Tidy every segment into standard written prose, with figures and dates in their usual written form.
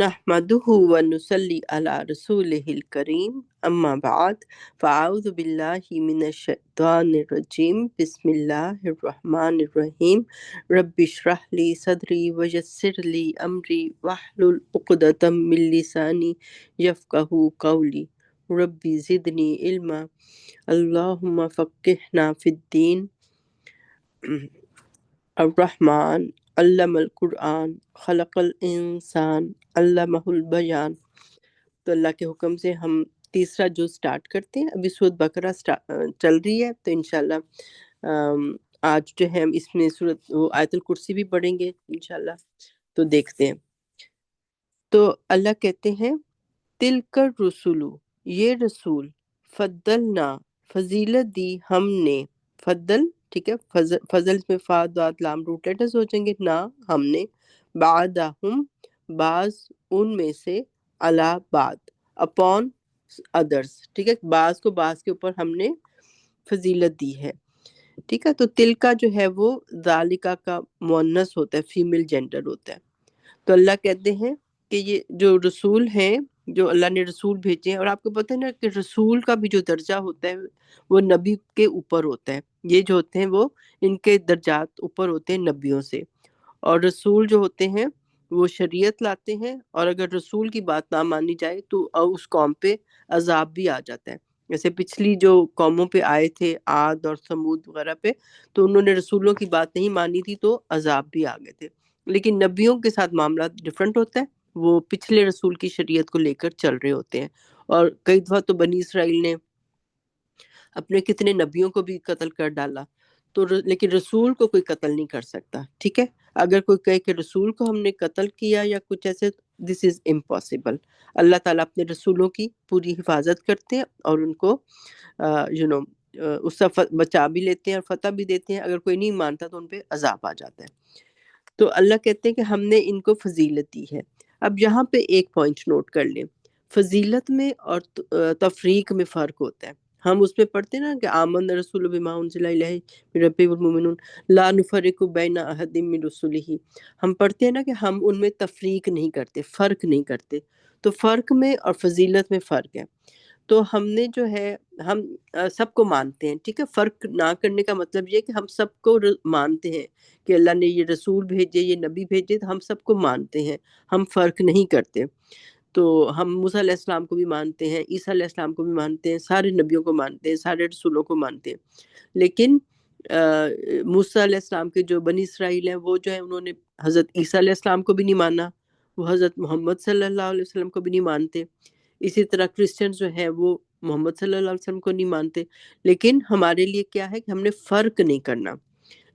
نحمده ونصلي على رسوله الكريم أما بعد فأعوذ بالله من الشيطان الرجيم بسم الله الرحمن الرحيم رب اشرح لي صدري ويسر لي أمري واحلل عقدة من لساني يفقهوا قولي ربي زدني علما اللهم فقهنا في الدين الرحمن علم القرآن خلق الانسان علمہ البیان۔ تو اللہ کے حکم سے ہم تیسرا جو سٹارٹ کرتے ہیں، ابھی سورۃ بقرہ چل رہی ہے، تو انشاءاللہ آج جو ہے ہم اس میں آیت الکرسی بھی پڑھیں گے انشاءاللہ۔ تو دیکھتے ہیں، تو اللہ کہتے ہیں تلک الرسل، یہ رسول، فضلنا، فضیلت دی ہم نے، فضل ٹھیک ہے، فضل میں فا داد لام روٹ لیٹرز ہو جائیں گے، نہ ہم نے، بعدہم بعض ان میں سے، علی بعد اپون ادرس، ٹھیک ہے، بعض کو بعض کے اوپر ہم نے فضیلت دی ہے، ٹھیک ہے۔ تو تلکا جو ہے وہ ذالکا کا مؤنث ہوتا ہے، فیمیل جینڈر ہوتا ہے۔ تو اللہ کہتے ہیں کہ یہ جو رسول ہیں، جو اللہ نے رسول بھیجے ہیں، اور آپ کو پتہ ہے نا کہ رسول کا بھی جو درجہ ہوتا ہے وہ نبی کے اوپر ہوتا ہے، یہ جو ہوتے ہیں وہ ان کے درجات اوپر ہوتے ہیں نبیوں سے، اور رسول جو ہوتے ہیں وہ شریعت لاتے ہیں، اور اگر رسول کی بات نہ مانی جائے تو اس قوم پہ عذاب بھی آ جاتا ہے۔ جیسے پچھلی جو قوموں پہ آئے تھے، عاد اور ثمود وغیرہ پہ، تو انہوں نے رسولوں کی بات نہیں مانی تھی تو عذاب بھی آ گئے تھے۔ لیکن نبیوں کے ساتھ معاملات ڈیفرنٹ ہوتا ہے، وہ پچھلے رسول کی شریعت کو لے کر چل رہے ہوتے ہیں، اور کئی دفعہ تو بنی اسرائیل نے اپنے کتنے نبیوں کو بھی قتل کر ڈالا، تو لیکن رسول کو کوئی قتل نہیں کر سکتا، ٹھیک ہے۔ اگر کوئی کہے کہ رسول کو ہم نے قتل کیا یا کچھ ایسے، دس از امپاسبل۔ اللہ تعالیٰ اپنے رسولوں کی پوری حفاظت کرتے ہیں اور ان کو نو اس سے بچا بھی لیتے ہیں اور فتح بھی دیتے ہیں، اگر کوئی نہیں مانتا تو ان پہ عذاب آ جاتا ہے۔ تو اللہ کہتے ہیں کہ ہم نے ان کو فضیلت دی ہے۔ اب یہاں پہ ایک پوائنٹ نوٹ کر لیں، فضیلت میں اور تفریق میں فرق ہوتا ہے۔ ہم اس میں پڑھتے ہیں نا کہ آمن رسول بما انزل الیہ من ربہ والمؤمنون لا نفرق بین احد من رسلہ، ہم پڑھتے ہیں نا کہ ہم ان میں تفریق نہیں کرتے، فرق نہیں کرتے۔ تو فرق میں اور فضیلت میں فرق ہے۔ تو ہم نے جو ہے، ہم سب کو مانتے ہیں، ٹھیک ہے۔ فرق نہ کرنے کا مطلب یہ کہ ہم سب کو مانتے ہیں کہ اللہ نے یہ رسول بھیجے، یہ نبی بھیجے، تو ہم سب کو مانتے ہیں، ہم فرق نہیں کرتے۔ تو ہم موسیٰ علیہ السلام کو بھی مانتے ہیں، عیسیٰ علیہ السلام کو بھی مانتے ہیں، سارے نبیوں کو مانتے ہیں، سارے رسولوں کو مانتے ہیں۔ لیکن موسیٰ علیہ السلام کے جو بنی اسرائیل ہیں، وہ جو ہے انہوں نے حضرت عیسیٰ علیہ السلام کو بھی نہیں مانا، وہ حضرت محمد صلی اللہ علیہ وسلم کو بھی نہیں مانتے۔ اسی طرح کرسچنز جو ہیں وہ محمد صلی اللہ علیہ وسلم کو نہیں مانتے۔ لیکن ہمارے لیے کیا ہے کہ ہم نے فرق نہیں کرنا،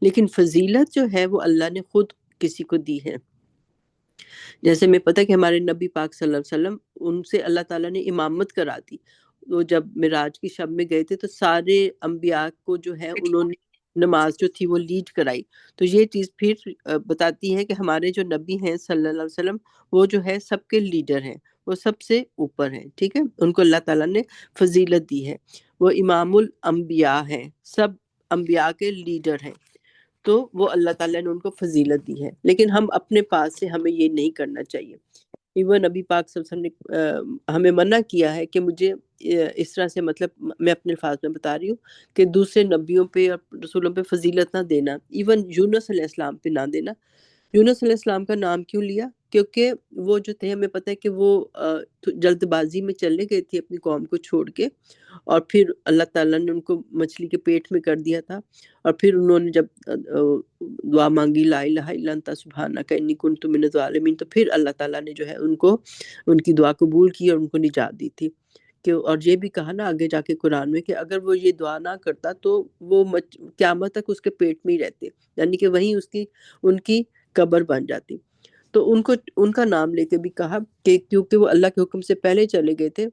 لیکن فضیلت جو ہے وہ اللہ نے خود کسی کو دی ہے۔ جیسے میں پتہ کہ ہمارے نبی پاک صلی اللہ علیہ وسلم، ان سے اللہ تعالیٰ نے امامت کرا دی۔ وہ جب معراج کی شب میں گئے تھے تو سارے انبیاء کو جو ہے انہوں نے نماز جو تھی وہ لیڈ کرائی۔ تو یہ چیز پھر بتاتی ہے کہ ہمارے جو نبی ہیں صلی اللہ علیہ وسلم، وہ جو ہے سب کے لیڈر ہیں، وہ سب سے اوپر ہیں، ٹھیک ہے۔ ان کو اللہ تعالیٰ نے فضیلت دی ہے، وہ امام الانبیاء ہیں، سب انبیاء کے لیڈر ہیں، تو وہ اللہ تعالیٰ نے ان کو فضیلت دی ہے۔ لیکن ہم اپنے پاس سے ہمیں یہ نہیں کرنا چاہیے۔ ایون نبی پاک صلی اللہ علیہ وسلم نے ہمیں منع کیا ہے کہ مجھے اس طرح سے، مطلب میں اپنے الفاظ میں بتا رہی ہوں کہ دوسرے نبیوں پہ اور رسولوں پہ فضیلت نہ دینا، ایون یونس علیہ السلام پہ نہ دینا۔ یونس علیہ السلام کا نام کیوں لیا؟ کیونکہ وہ جو تھے، ہمیں پتہ ہے کہ وہ جلد بازی میں چلنے گئے تھے اپنی قوم کو چھوڑ کے، اور پھر اللہ تعالیٰ نے ان کو مچھلی کے پیٹ میں کر دیا تھا، اور پھر انہوں نے جب دعا مانگی لا الہ الا انت سبحانک انی کنت من الظالمین، تو پھر اللہ تعالیٰ نے جو ہے ان کو، ان کی دعا قبول کی اور ان کو نجات دی تھی کہ، اور یہ بھی کہا نا آگے جا کے قرآن میں کہ اگر وہ یہ دعا نہ کرتا تو وہ قیامت تک اس کے پیٹ میں ہی رہتے، یعنی کہ وہیں اس کی، ان کی قبر بن جاتی۔ تو ان کو ان کا نام لے کے بھی کہا کہ کیونکہ وہ اللہ کے حکم سے پہلے چلے گئے تھے،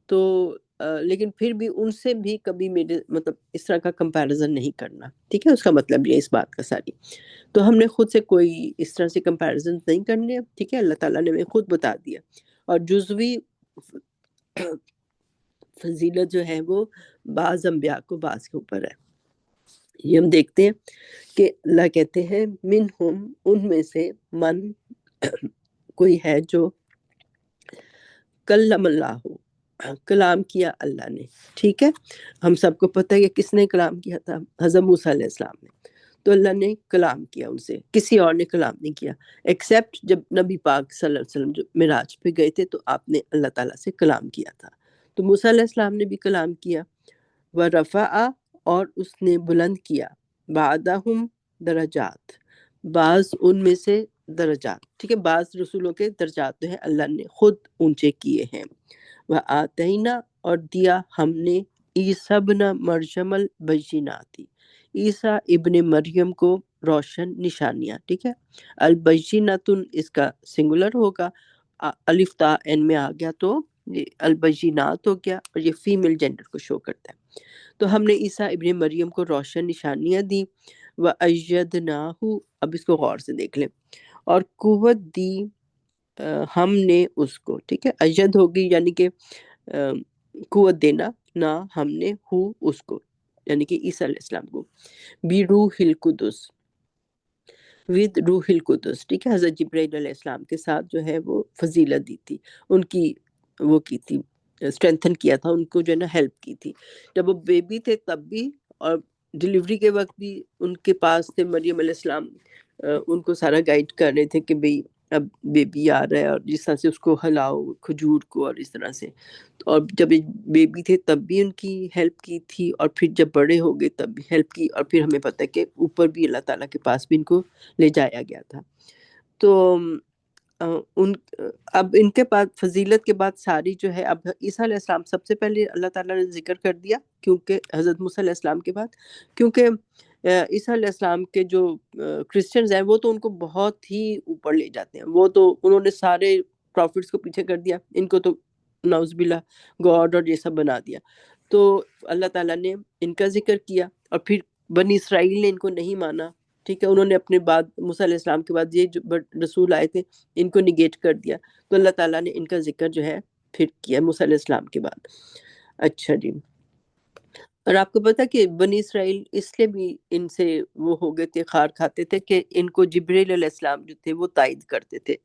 تو لیکن پھر بھی ان سے بھی کبھی میرے مطلب اس طرح کا کمپیریزن نہیں کرنا، ٹھیک ہے۔ اس کا مطلب یہ اس بات کا ساری، تو ہم نے خود سے کوئی اس طرح سے کمپیریزن نہیں کرنے، ٹھیک ہے۔ اللہ تعالیٰ نے ہمیں خود بتا دیا، اور جزوی فضیلت جو ہے وہ بعض انبیاء کو بعض کے اوپر ہے۔ یہ ہم دیکھتے ہیں کہ اللہ کہتے ہیں منہم، ان میں سے، من کوئی ہے جو کلم اللہ، کلام کیا اللہ نے، ٹھیک ہے. ہم سب کو پتہ ہے کہ کس نے کلام کیا تھا، حضرت موسیٰ علیہ السلام نے. تو اللہ نے کلام کیا ان سے، کسی اور نے کلام نہیں کیا ایکسیپٹ جب نبی پاک صلی اللہ علیہ وسلم جو معراج پہ گئے تھے تو آپ نے اللہ تعالیٰ سے کلام کیا تھا. تو موسیٰ علیہ السلام نے بھی کلام کیا. وَرَفَعَ، اور اس نے بلند کیا، بعدہم درجات، بعض ان میں سے درجات، ٹھیک ہے. بعض رسولوں کے درجات جو ہے اللہ نے خود اونچے کیے ہیں. وَآتَيْنَا، اور دیا ہم نے، عیسیٰ ابن مریم البینات، عیسیٰ ابن مریم کو روشن نشانیاں، ٹھیک ہے. البینات اس کا سنگولر ہوگا، الف تا این میں آ گیا تو یہ البینات ہو گیا، اور یہ فیمیل جینڈر کو شو کرتا ہے. تو ہم نے عیسیٰ ابن مریم کو روشن نشانیاں دی. وَأَيَّدْنَاهُ، اب اس کو غور سے دیکھ لیں، اور قوت دی ہم نے اس کو، ٹھیک ہے. اید ہوگی یعنی کہ قوت دینا، نہ ہم نے ہو اس کو یعنی کہ عیسیٰ علیہ السلام کو، بروح القدس، ود روح القدس، ٹھیک ہے. حضرت جبرائیل علیہ السلام کے ساتھ جو ہے وہ فضیلت دی تھی، ان کی وہ کی تھی، اسٹرینتھن کیا تھا ان کو، جو ہے نا ہیلپ کی تھی جب وہ بیبی تھے تب بھی، اور ڈلیوری کے وقت بھی ان کے پاس تھے. مریم علیہ السلام ان کو سارا گائیڈ کر رہے تھے کہ بھئی اب بیبی آ رہا ہے، اور جس طرح سے اس کو ہلاؤ کھجور کو، اور اس طرح سے. اور جب بیبی تھے تب بھی ان کی ہیلپ کی تھی، اور پھر جب بڑے ہو گئے تب بھی ہیلپ کی، اور پھر ہمیں پتہ ہے کہ اوپر بھی اللہ تعالیٰ کے پاس بھی ان کو لے جایا گیا تھا. تو ان اب ان کے بعد فضیلت کے بعد ساری جو ہے، اب عیسیٰ علیہ السلام سب سے پہلے اللہ تعالیٰ نے ذکر کر دیا، کیونکہ حضرت موسیٰ علیہ السلام کے بعد، کیونکہ عیسیٰ علیہ السلام کے جو کرسچنز ہیں وہ تو ان کو بہت ہی اوپر لے جاتے ہیں، وہ تو انہوں نے سارے پروفٹس کو پیچھے کر دیا، ان کو تو نعوذ باللہ گاڈ اور یہ سب بنا دیا. تو اللہ تعالیٰ نے ان کا ذکر کیا، اور پھر بنی اسرائیل نے ان کو نہیں مانا، ٹھیک ہے. انہوں نے اپنے بعد موسیٰ علیہ السلام کے بعد یہ جو رسول آئے تھے ان کو نگیٹ کر دیا، تو اللہ تعالیٰ نے ان کا ذکر جو ہے پھر کیا موسیٰ علیہ السلام کے بعد. اچھا جی. اور آپ کو پتا کہ بنی اسرائیل اس لیے بھی ان سے وہ ہو گئے تھے، خار کھاتے تھے، کہ ان کو جبریل علیہ السلام جو تھے وہ تائید کرتے تھے،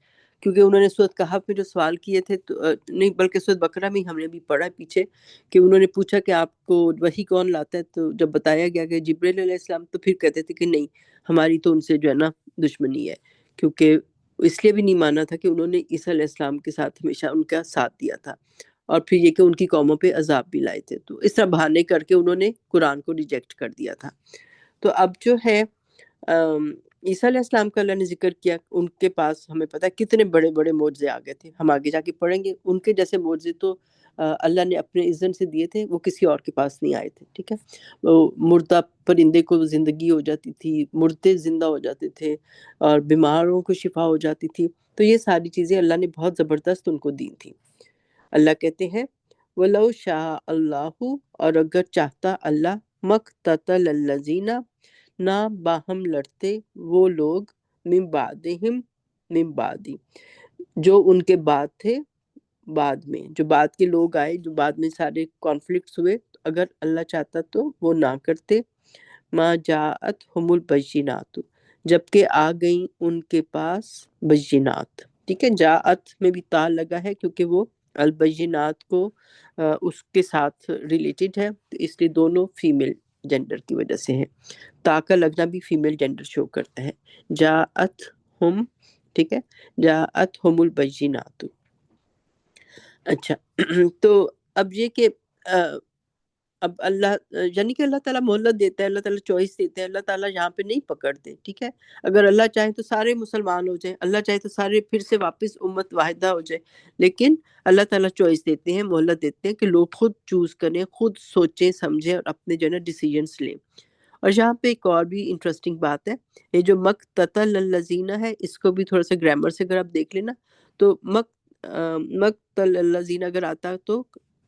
کیونکہ انہوں نے سورۃ کہف میں جو سوال کیے تھے تو نہیں بلکہ سورۃ بقرہ میں ہم نے بھی پڑھا پیچھے، کہ انہوں نے پوچھا کہ آپ کو وحی کون لاتا ہے، تو جب بتایا گیا کہ جبریل علیہ السلام، تو پھر کہتے تھے کہ نہیں، ہماری تو ان سے جو ہے نا دشمنی ہے، کیونکہ اس لیے بھی نہیں مانا تھا کہ انہوں نے عیسیٰ علیہ السلام کے ساتھ ہمیشہ ان کا ساتھ دیا تھا، اور پھر یہ کہ ان کی قوموں پہ عذاب بھی لائے تھے، تو اس طرح بہانے کر کے انہوں نے قرآن کو ریجیکٹ کر دیا تھا. تو اب جو ہے عیسیٰ علیہ السلام کا اللہ نے ذکر کیا، ان کے پاس ہمیں پتہ ہے کتنے بڑے بڑے معجزے آ گئے تھے، ہم آگے جا کے پڑھیں گے. ان کے جیسے معجزے تو اللہ نے اپنے اذن سے دیے تھے، وہ کسی اور کے پاس نہیں آئے تھے، ٹھیک ہے. وہ مردہ پرندے کو زندگی ہو جاتی تھی، مردے زندہ ہو جاتے تھے، اور بیماروں کو شفا ہو جاتی تھی. تو یہ ساری چیزیں اللہ نے بہت زبردست ان کو دی تھیں. اللہ کہتے ہیں وَلَوْ شَاءَ اللَّهُ، اور اگر چاہتا اللہ، مَقْتَتَلَ الَّذِينَ، نہ باہم لڑتے وہ لوگ، من بعدہم، من بعدی، جو ان کے بعد تھے، بعد میں جو بعد کے لوگ آئے، جو بعد میں سارے کانفلکٹس ہوئے، تو اگر اللہ چاہتا تو وہ نہ کرتے. ما جاءتہم البینات، جبکہ آ گئیں ان کے پاس بینات، ٹھیک ہے. جاءت میں بھی تا لگا ہے کیونکہ وہ البینات کو اس کے ساتھ ریلیٹڈ ہے، تو اس لیے دونوں فیمیل جینڈر کی وجہ سے ہیں. تا کا لگنا بھی فیمیل جینڈر شو کرتا ہے. جاءت ہم، ٹھیک ہے، جاءت ہم البینات. اچھا تو اب یہ کہ اب اللہ یعنی کہ اللہ تعالیٰ مہلت دیتا ہے، اللہ تعالیٰ چوائس دیتا ہے، اللہ تعالیٰ یہاں پہ نہیں پکڑتے، ٹھیک ہے. اگر اللہ چاہے تو سارے مسلمان ہو جائیں، اللہ چاہے تو سارے پھر سے واپس امت واحدہ ہو جائے، لیکن اللہ تعالیٰ چوائس دیتے ہیں، مہلت دیتے ہیں کہ لوگ خود چوز کریں، خود سوچیں سمجھیں، اور اپنے جو ہے نا ڈیسیجنس لیں. اور یہاں پہ ایک اور بھی انٹرسٹنگ بات ہے، یہ جو مقتتل الذین ہے، اس کو بھی تھوڑا سا گرامر سے اگر آپ دیکھ لینا تو مقتل الذین اگر آتا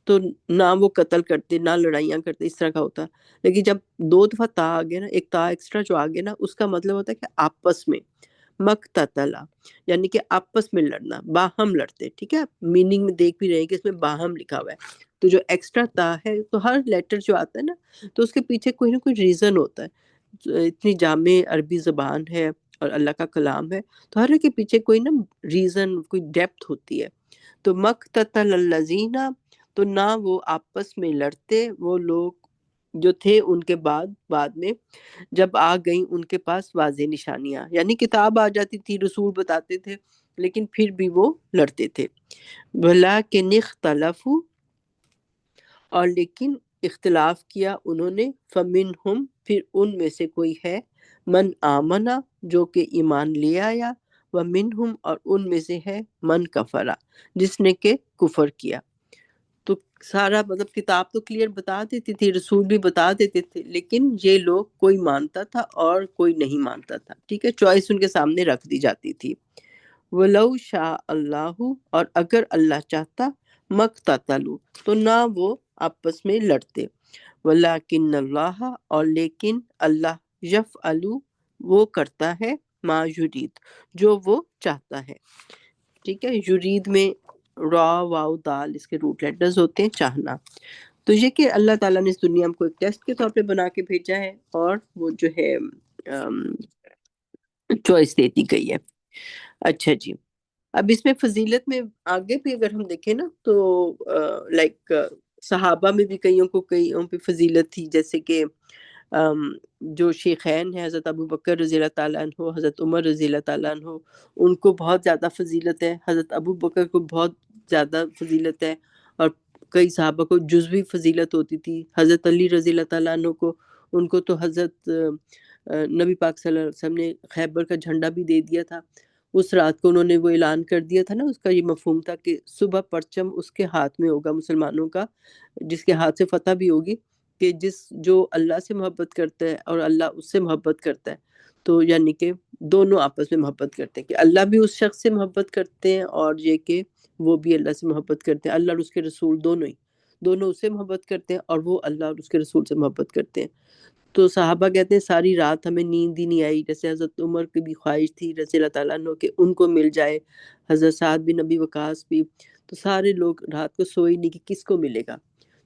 تو نہ وہ قتل کرتے، نہ لڑائیاں کرتے، اس طرح کا ہوتا. لیکن جب دو دفعہ تا آ گیا نا، ایک تا ایکسٹرا جو آ گیا نا، اس کا مطلب ہوتا ہے کہ آپس میں، مقتتلا یعنی کہ آپس میں لڑنا، باہم لڑتے، ٹھیک ہے. میننگ میں دیکھ بھی رہے ہیں کہ اس میں باہم لکھا ہوا ہے. تو جو ایکسٹرا تا ہے، تو ہر لیٹر جو آتا ہے نا، تو اس کے پیچھے کوئی نہ کوئی ریزن ہوتا ہے. اتنی جامع عربی زبان ہے اور اللہ کا کلام ہے، تو ہر ایک کے پیچھے کوئی نا ریزن، کوئی ڈیپتھ ہوتی ہے. تو مقتتل الذین، تو نہ وہ آپس میں لڑتے وہ لوگ جو تھے ان کے بعد میں، جب آ گئیں ان کے پاس واضح نشانیاں، یعنی کتاب آ جاتی تھی، رسول بتاتے تھے، لیکن پھر بھی وہ لڑتے تھے. وَلَٰكِنِ اخْتَلَفُوا، اور لیکن اختلاف کیا انہوں نے، فَمِنْهُمْ، پھر ان میں سے کوئی ہے، من آمنا، جو کہ ایمان لے آیا، وَمِنْهُمْ، اور ان میں سے ہے، من کفرا، جس نے کہ کفر کیا. تو سارا مطلب کتاب تو کلیئر بتا دیتی تھی، رسول بھی بتا دیتے تھے، لیکن یہ لوگ کوئی مانتا تھا اور کوئی نہیں مانتا تھا. ٹھیک ہے، چوائس ان کے سامنے رکھ دی جاتی تھی. وَلَوْ شَاءَ اللَّهُ، اور اگر اللہ چاہتا، مقتتلوا، تو نہ وہ آپس میں لڑتے. وَلَٰكِنَّ اللَّهَ، اور لیکن اللہ، يَفْعَلُ، وہ کرتا ہے، ما یرید، جو وہ چاہتا ہے. ٹھیک ہے، یرید میں را واو دال اس کے روٹ لیٹرز ہوتے ہیں، چاہنا. تو یہ کہ اللہ تعالیٰ نے اس دنیا کو ایک ٹیسٹ کے طور پہ بنا کے بھیجا ہے، اور وہ جو ہے چوائس دیتی گئی ہے. اچھا جی، اب اس میں فضیلت میں آگے بھی اگر ہم دیکھیں نا تو لائک صحابہ میں بھی کئیوں پہ فضیلت تھی، جیسے کہ جو شیخین ہیں، حضرت ابو بکر رضی اللہ تعالیٰ عنہ، حضرت عمر رضی اللہ تعالیٰ عنہ، ان کو بہت زیادہ فضیلت ہے. حضرت ابو بکر کو بہت زیادہ فضیلت ہے، اور کئی صحابہ کو جزوی فضیلت ہوتی تھی. حضرت علی رضی اللہ تعالیٰ عنہ کو، ان کو تو حضرت نبی پاک صلی اللہ علیہ وسلم نے خیبر کا جھنڈا بھی دے دیا تھا. اس رات کو انہوں نے وہ اعلان کر دیا تھا نا، اس کا یہ مفہوم تھا کہ صبح پرچم اس کے ہاتھ میں ہوگا مسلمانوں کا، جس کے ہاتھ سے فتح بھی ہوگی، کہ جو اللہ سے محبت کرتا ہے اور اللہ اس سے محبت کرتا ہے، تو یعنی کہ دونوں آپس میں محبت کرتے ہیں، کہ اللہ بھی اس شخص سے محبت کرتے ہیں، اور یہ کہ وہ بھی اللہ سے محبت کرتے ہیں. اللہ اور اس کے رسول دونوں اس سے محبت کرتے ہیں، اور وہ اللہ اور اس کے رسول سے محبت کرتے ہیں. تو صحابہ کہتے ہیں ساری رات ہمیں نیند ہی نہیں آئی. جیسے حضرت عمر کی بھی خواہش تھی رضی اللہ تعالیٰ عنہ کہ ان کو مل جائے، حضرت سعد بن نبی وقاص بھی، تو سارے لوگ رات کو سوئی نہیں کہ کس کو ملے گا.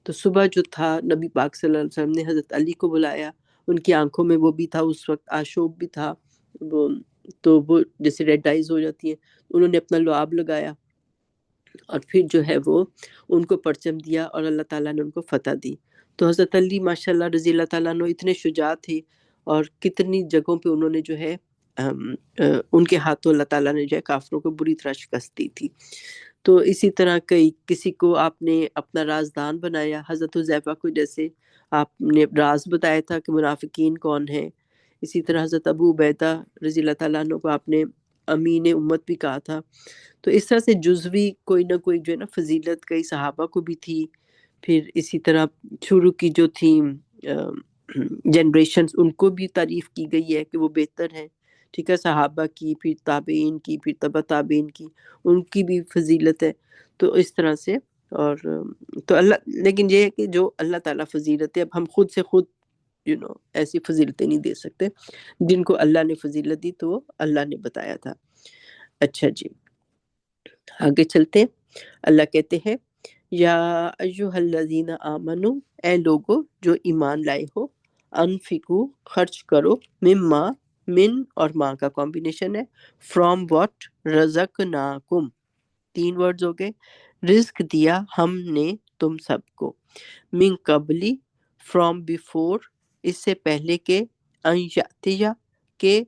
تو صبح جو تھا، نبی پاک صلی اللہ علیہ وسلم نے حضرت علی کو بلایا، ان کی آنکھوں میں وہ بھی تھا، اس وقت آشوب بھی تھا، وہ تو وہ جیسے ریڈ آئیز ہو جاتی ہیں، انہوں نے اپنا لعاب لگایا، اور پھر جو ہے وہ ان کو پرچم دیا، اور اللہ تعالیٰ نے ان کو فتح دی. تو حضرت علی ماشاء اللہ رضی اللہ تعالیٰ عنہ اتنے شجاع تھے، اور کتنی جگہوں پہ انہوں نے جو ہے ان کے ہاتھوں اللہ تعالیٰ نے جو ہے کافروں کو بری طرح شکست دی تھی. تو اسی طرح کسی کو آپ نے اپنا رازدان بنایا، حضرت حذیفہ کو جیسے آپ نے راز بتایا تھا کہ منافقین کون ہیں. اسی طرح حضرت ابو عبیدہ رضی اللہ تعالیٰ عنہ کو آپ نے امین امت بھی کہا تھا. تو اس طرح سے جزوی کوئی نہ کوئی جو ہے نا فضیلت کئی صحابہ کو بھی تھی. پھر اسی طرح شروع کی جو تھی جنریشنز، ان کو بھی تعریف کی گئی ہے کہ وہ بہتر ہیں. ٹھیک ہے، صحابہ کی، پھر تابعین کی، پھر تبع تابعین کی، ان کی بھی فضیلت ہے. تو اس طرح سے، اور تو اللہ، لیکن یہ ہے کہ جو اللہ تعالیٰ فضیلت ہے، اب ہم خود سے خود ایسی فضیلتیں نہیں دے سکتے. جن کو اللہ نے فضیلت دی تو وہ اللہ نے بتایا تھا. اچھا جی، آگے چلتے ہیں. اللہ کہتے ہیں یا ایھا الذین آمنو، اے لوگو جو ایمان لائے ہو، انفقو، خرچ کرو، مما، من اور ماں کا کمبینیشن ہے، فرام واٹ، رزقناکم، تین ورڈز ہو گئے، رزق دیا ہم نے تم سب کو، من قبلی، فرام بیفور، اس سے پہلے کہ، ان یاتیا، کہ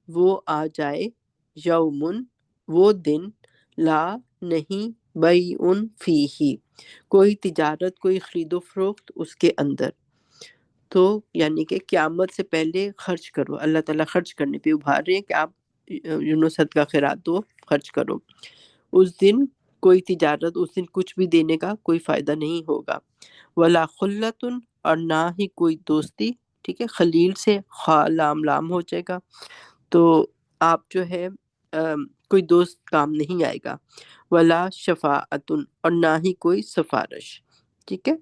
وہ آ جائے، یومن، وہ دن، لا، نہیں، بیعن فیہ، کوئی تجارت، کوئی خرید و فروخت اس کے اندر. تو یعنی کہ قیامت سے پہلے خرچ کرو. اللہ تعالیٰ خرچ کرنے پہ ابھار رہے ہیں کہ آپ صدقہ خیرات دو، خرچ کرو. اس دن کوئی تجارت، اس دن کچھ بھی دینے کا کوئی فائدہ نہیں ہوگا. ولا خلۃ، اور نہ ہی کوئی دوستی. ٹھیک ہے، خلیل سے خا لام لام ہو جائے گا، تو آپ جو ہے کوئی دوست کام نہیں آئے گا. ولا شفاعت، اور نہ ہی کوئی سفارش. ٹھیک ہے،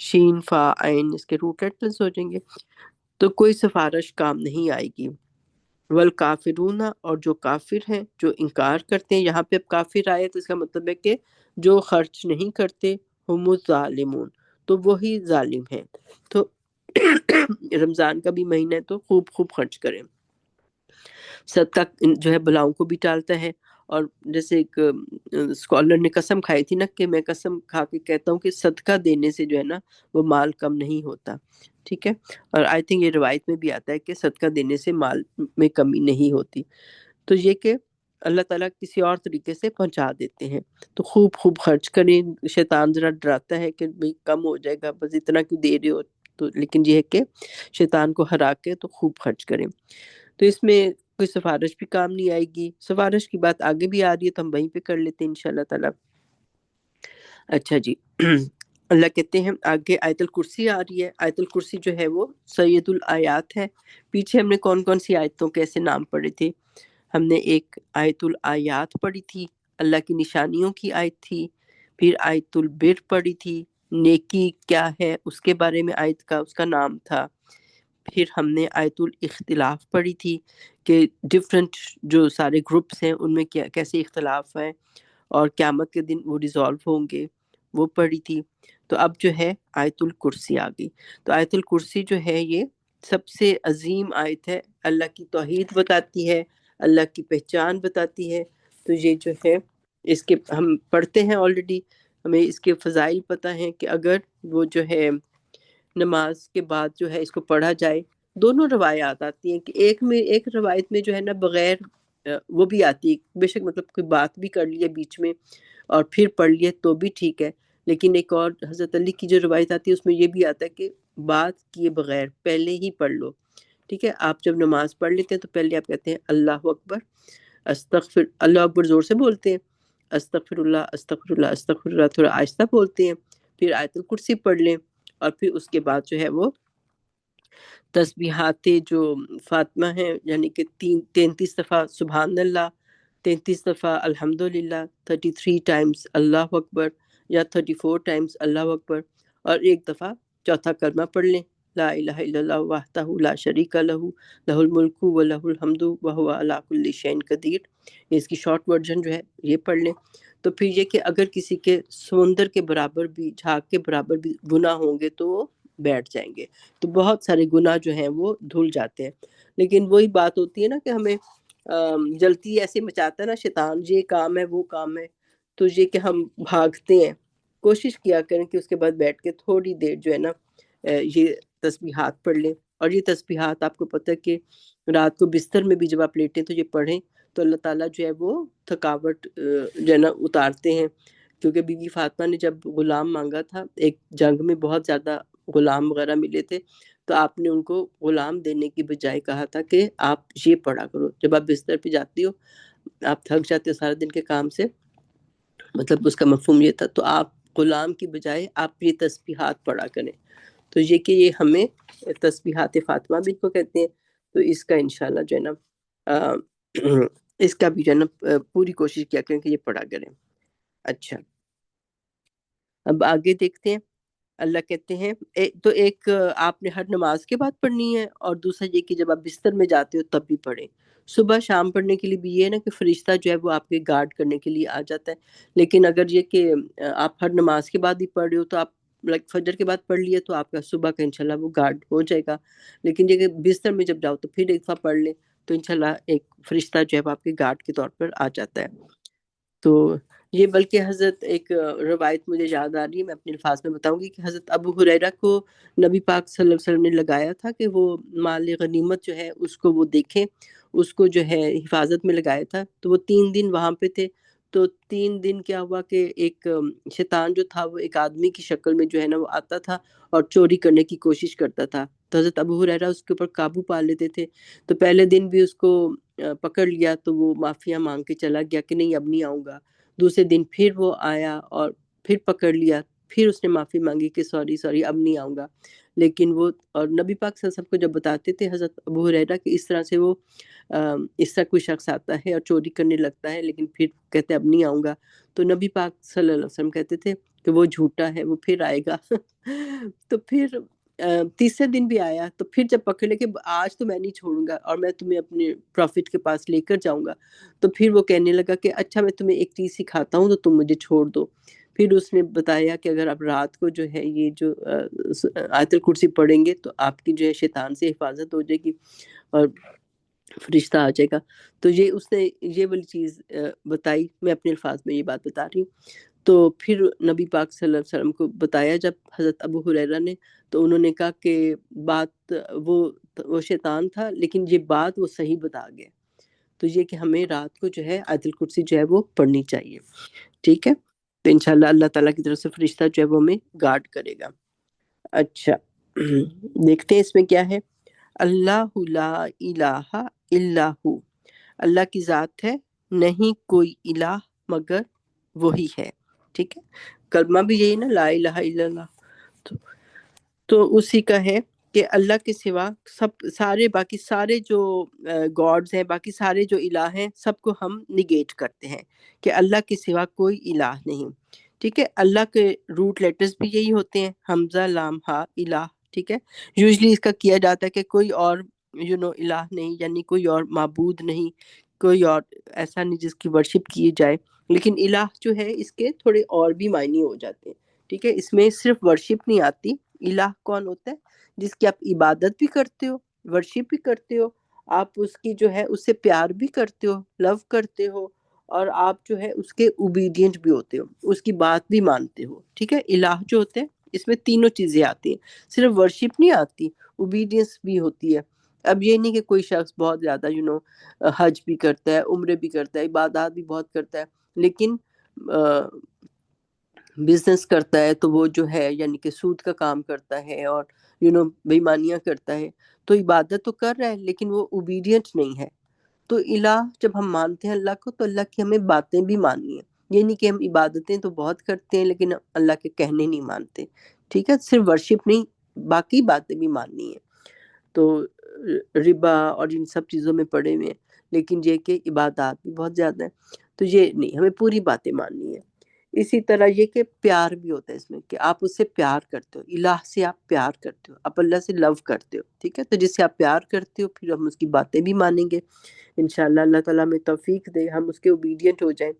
شین فا عین اس کے روٹ لیٹرز ہو جائیں گے. تو کوئی سفارش کام نہیں آئے گی. والکافرون، اور جو کافر ہیں، جو انکار کرتے ہیں. یہاں پہ اب کافر آئے تو اس کا مطلب ہے کہ جو خرچ نہیں کرتے، ہم الظالمون، تو وہی ظالم ہیں. تو رمضان کا بھی مہینہ ہے تو خوب خوب خرچ کریں. صدقہ جو ہے بلاؤں کو بھی ٹالتا ہے، اور جیسے ایک اسکالر نے قسم کھائی تھی نا کہ میں قسم کھا کے کہتا ہوں کہ صدقہ دینے سے جو ہے نا وہ مال کم نہیں ہوتا، ٹھیک ہے، اور آئی تھنک یہ روایت میں بھی آتا ہے کہ صدقہ دینے سے مال میں کمی نہیں ہوتی. تو یہ کہ اللہ تعالیٰ کسی اور طریقے سے پہنچا دیتے ہیں. تو خوب خوب خرچ کریں. شیطان ذرا ڈراتا ہے کہ بھئی کم ہو جائے گا، بس اتنا کیوں دے رہے ہو، تو لیکن یہ ہے کہ شیطان کو ہرا کے تو خوب خرچ کریں. تو اس میں کوئی سفارش بھی کام نہیں آئے گی. سفارش کی بات آگے بھی آ رہی ہے تو ہم وہیں پہ کر لیتے ہیں انشاءاللہ تعالیٰ. اچھا جی. اللہ کہتے ہیں آگے آیت الکرسی آ رہی ہے. آیت الکرسی جو ہے وہ سید الآیات ہے. پیچھے ہم نے کون کون سی آیتوں کے ایسے نام پڑھے تھے؟ ہم نے ایک آیت الآیات پڑھی تھی، اللہ کی نشانیوں کی آیت تھی. پھر آیت البر پڑھی تھی، نیکی کیا ہے اس کے بارے میں آیت کا اس کا نام تھا. پھر ہم نے آیت الاختلاف پڑھی تھی کہ ڈفرینٹ جو سارے گروپس ہیں ان میں کیا کیسے اختلاف ہے اور قیامت کے دن وہ ریزالو ہوں گے، وہ پڑھی تھی. تو اب جو ہے آیت الکرسی آ گئی. تو آیت الکرسی جو ہے یہ سب سے عظیم آیت ہے، اللہ کی توحید بتاتی ہے، اللہ کی پہچان بتاتی ہے. تو یہ جو ہے اس کے ہم پڑھتے ہیں آلریڈی، ہمیں اس کے فضائل پتہ ہیں کہ اگر وہ جو ہے نماز کے بعد جو ہے اس کو پڑھا جائے. دونوں روایات آتی ہیں کہ ایک روایت میں جو ہے نا بغیر وہ بھی آتی ہے، بے شک مطلب کوئی بات بھی کر لیے بیچ میں اور پھر پڑھ لیے تو بھی ٹھیک ہے. لیکن ایک اور حضرت علی کی جو روایت آتی ہے اس میں یہ بھی آتا ہے کہ بات کیے بغیر پہلے ہی پڑھ لو. ٹھیک ہے، آپ جب نماز پڑھ لیتے ہیں تو پہلے آپ کہتے ہیں اللہ اکبر، استغفر، اللہ اکبر زور سے بولتے ہیں، استغفر اللہ استغفر اللہ استغفر اللہ تھوڑا آہستہ بولتے ہیں. پھر آیت الکرسی پڑھ لیں اور پھر اس کے بعد جو ہے وہ تسبیحات جو فاطمہ ہیں، یعنی کہ 33 دفعہ سبحان اللہ، 33 دفعہ الحمدللہ، 33 ٹائمز اللہ اکبر یا 34 ٹائمز اللہ اکبر، اور ایک دفعہ چوتھا کلمہ پڑھ لیں، لا الہ الا اللہ وحدہ لا شریک لہ لہ الملک و لہ الحمد وہو علی کل شیء قدیر. اس کی شارٹ ورژن جو ہے یہ پڑھ لیں. تو پھر یہ کہ اگر کسی کے سمندر کے برابر بھی، جھاگ کے برابر بھی گناہ ہوں گے تو وہ بیٹھ جائیں گے. تو بہت سارے گناہ جو ہیں وہ دھل جاتے ہیں. لیکن وہی بات ہوتی ہے نا کہ ہمیں جلتی ایسے مچاتا ہے نا شیطان، یہ کام ہے وہ کام ہے، تو یہ کہ ہم بھاگتے ہیں. کوشش کیا کریں کہ اس کے بعد بیٹھ کے تھوڑی دیر جو ہے نا یہ تسبیحات پڑھ لیں. اور یہ تسبیحات آپ کو پتہ ہے کہ رات کو بستر میں بھی جب آپ لیٹیں تو یہ پڑھیں تو اللہ تعالیٰ جو ہے وہ تھکاوٹ جو ہے نا اتارتے ہیں. کیونکہ بی بی فاطمہ نے جب غلام مانگا تھا، ایک جنگ میں بہت زیادہ غلام وغیرہ ملے تھے، تو آپ نے ان کو غلام دینے کی بجائے کہا تھا کہ آپ یہ پڑھا کرو. جب آپ بستر پہ جاتی ہو، آپ تھک جاتے ہو سارے دن کے کام سے، مطلب اس کا مفہوم یہ تھا، تو آپ غلام کی بجائے آپ یہ تسبیحات پڑھا کریں. تو یہ کہ یہ ہمیں تسبیحات فاطمہ بھی کو کہتے ہیں. تو اس کا انشاءاللہ جو ہے نا اس کا بھی جو ہے نا پوری کوشش کیا کریں کہ یہ پڑھا کریں. اچھا، اب آگے دیکھتے ہیں. اللہ کہتے ہیں تو ایک آپ نے ہر نماز کے بعد پڑھنی ہے، اور دوسرا یہ کہ جب آپ بستر میں جاتے ہو تب بھی پڑھیں. صبح شام پڑھنے کے لیے بھی یہ ہے نا کہ فرشتہ جو ہے وہ آپ کے گارڈ کرنے کے لیے آ جاتا ہے. لیکن اگر یہ کہ آپ ہر نماز کے بعد ہی پڑھ رہے ہو تو آپ لائک فجر کے بعد پڑھ لیے تو آپ کا صبح کا انشاءاللہ وہ گارڈ ہو جائے گا. لیکن یہ کہ بستر میں جب جاؤ تو پھر ایک دفعہ پڑھ لیں تو انشاءاللہ ایک فرشتہ جو ہے وہ آپ کے گارڈ کے طور پر آ جاتا ہے. تو یہ بلکہ حضرت ایک روایت مجھے یاد آ رہی ہے، میں اپنے الفاظ میں بتاؤں گی کہ حضرت ابو ہریرہ کو نبی پاک صلی اللہ علیہ وسلم نے لگایا تھا کہ وہ مال غنیمت جو ہے اس کو وہ دیکھیں، اس کو جو ہے حفاظت میں لگایا تھا. تو وہ 3 دن وہاں پہ تھے. تو 3 دن کیا ہوا کہ ایک شیطان جو تھا وہ ایک آدمی کی شکل میں جو ہے نا وہ آتا تھا اور چوری کرنے کی کوشش کرتا تھا. تو حضرت ابو ہریرہ اس کے اوپر قابو پا لیتے تھے. تو پہلے دن بھی اس کو پکڑ لیا تو وہ معافیاں مانگ کے چلا گیا کہ نہیں اب نہیں آؤں گا. دوسرے دن پھر وہ آیا اور پھر پکڑ لیا، پھر اس نے معافی مانگی کہ سوری اب نہیں آؤں گا. لیکن وہ اور نبی پاک صلی اللہ علیہ وسلم کو جب بتاتے تھے حضرت ابو ہریرہ کہ اس طرح سے وہ اس طرح کوئی شخص آتا ہے اور چوری کرنے لگتا ہے لیکن پھر کہتے اب نہیں آؤں گا، تو نبی پاک صلی اللہ علیہ وسلم کہتے تھے کہ وہ جھوٹا ہے، وہ پھر آئے گا. تو پھر تیسرے دن بھی آیا تو پھر جب پکڑے کہ آج تو میں نہیں چھوڑوں گا اور میں تمہیں اپنے پروفٹ کے پاس لے کر جاؤں گا، تو پھر وہ کہنے لگا کہ اچھا میں تمہیں ایک چیز سکھاتا ہوں تو تم مجھے چھوڑ دو. پھر اس نے بتایا کہ اگر آپ رات کو جو ہے یہ جو آیت الکرسی پڑھیں گے تو آپ کی جو ہے شیطان سے حفاظت ہو جائے گی. اور فرشتہ آ جائے گا. تو یہ اس نے یہ والی چیز بتائی، میں اپنے الفاظ میں یہ بات بتا رہی ہوں. تو پھر نبی پاک صلی اللہ علیہ وسلم کو بتایا جب حضرت ابو ہریرہ نے، تو انہوں نے کہا کہ بات وہ شیطان تھا، لیکن یہ بات وہ صحیح بتا گیا. تو یہ کہ ہمیں رات کو جو ہے آیت الکرسی جو ہے وہ پڑھنی چاہیے. ٹھیک ہے، تو انشاءاللہ اللہ تعالیٰ کی طرف سے فرشتہ جو ہے وہ ہمیں گارڈ کرے گا. اچھا دیکھتے ہیں اس میں کیا ہے. اللہ لا الہ الا ہو، اللہ کی ذات ہے، نہیں کوئی الہ مگر وہی ہے. ٹھیک ہے، کلمہ بھی یہی نا، لا الہ الا اللہ. تو اسی کا ہے کہ اللہ کے سوا سب سارے باقی سارے جو گاڈز ہیں، باقی سارے جو الہ ہیں، سب کو ہم نگیٹ کرتے ہیں کہ اللہ کے سوا کوئی الہ نہیں. ٹھیک ہے، اللہ کے روٹ لیٹرز بھی یہی ہوتے ہیں، حمزہ لام ہا الہ. ٹھیک ہے، یوزلی اس کا کیا جاتا ہے کہ کوئی اور الہ نہیں، یعنی کوئی اور معبود نہیں، کوئی اور ایسا نہیں جس کی ورشپ کی جائے. لیکن الہ جو ہے اس کے تھوڑے اور بھی معنی ہو جاتے ہیں. ٹھیک ہے، اس میں صرف ورشپ نہیں آتی. الہ کون ہوتا ہے؟ جس کی آپ عبادت بھی کرتے ہو، ورشپ بھی کرتے ہو، آپ اس کی جو ہے اس سے پیار بھی کرتے ہو، لو کرتے ہو، اور آپ جو ہے اس کے اوبیڈینٹ بھی ہوتے ہو، اس کی بات بھی مانتے ہو. ٹھیک ہے، الہ جو ہوتے ہیں اس میں تینوں چیزیں آتی ہیں، صرف ورشپ نہیں آتی، اوبیڈینس بھی ہوتی ہے. اب یہ نہیں کہ کوئی شخص بہت زیادہ حج بھی کرتا ہے، عمرے بھی کرتا ہے، عبادات بھی بہت کرتا ہے، لیکن بزنس کرتا ہے تو وہ جو ہے یعنی کہ سود کا کام کرتا ہے اور بےمانیاں کرتا ہے. تو عبادت تو کر رہا ہے لیکن وہ اوبیڈینٹ نہیں ہے. تو الہ جب ہم مانتے ہیں اللہ کو، تو اللہ کی ہمیں باتیں بھی ماننی ہیں. یہ نہیں کہ ہم عبادتیں تو بہت کرتے ہیں لیکن اللہ کے کہنے نہیں مانتے. ٹھیک ہے، صرف ورشپ نہیں، باقی باتیں بھی ماننی ہیں. تو ربا اور ان سب چیزوں میں پڑے ہوئے ہیں، لیکن یہ کہ عبادات بھی بہت زیادہ ہیں. تو یہ نہیں، ہمیں پوری باتیں ماننی ہیں. اسی طرح یہ کہ پیار بھی ہوتا ہے اس میں، کہ آپ اس سے پیار کرتے ہو، الہ سے آپ پیار کرتے ہو، آپ اللہ سے لو کرتے ہو. ٹھیک ہے، تو جس سے آپ پیار کرتے ہو پھر ہم اس کی باتیں بھی مانیں گے انشاءاللہ. اللہ تعالیٰ ہمیں توفیق دے ہم اس کے اوبیڈینٹ ہو جائیں.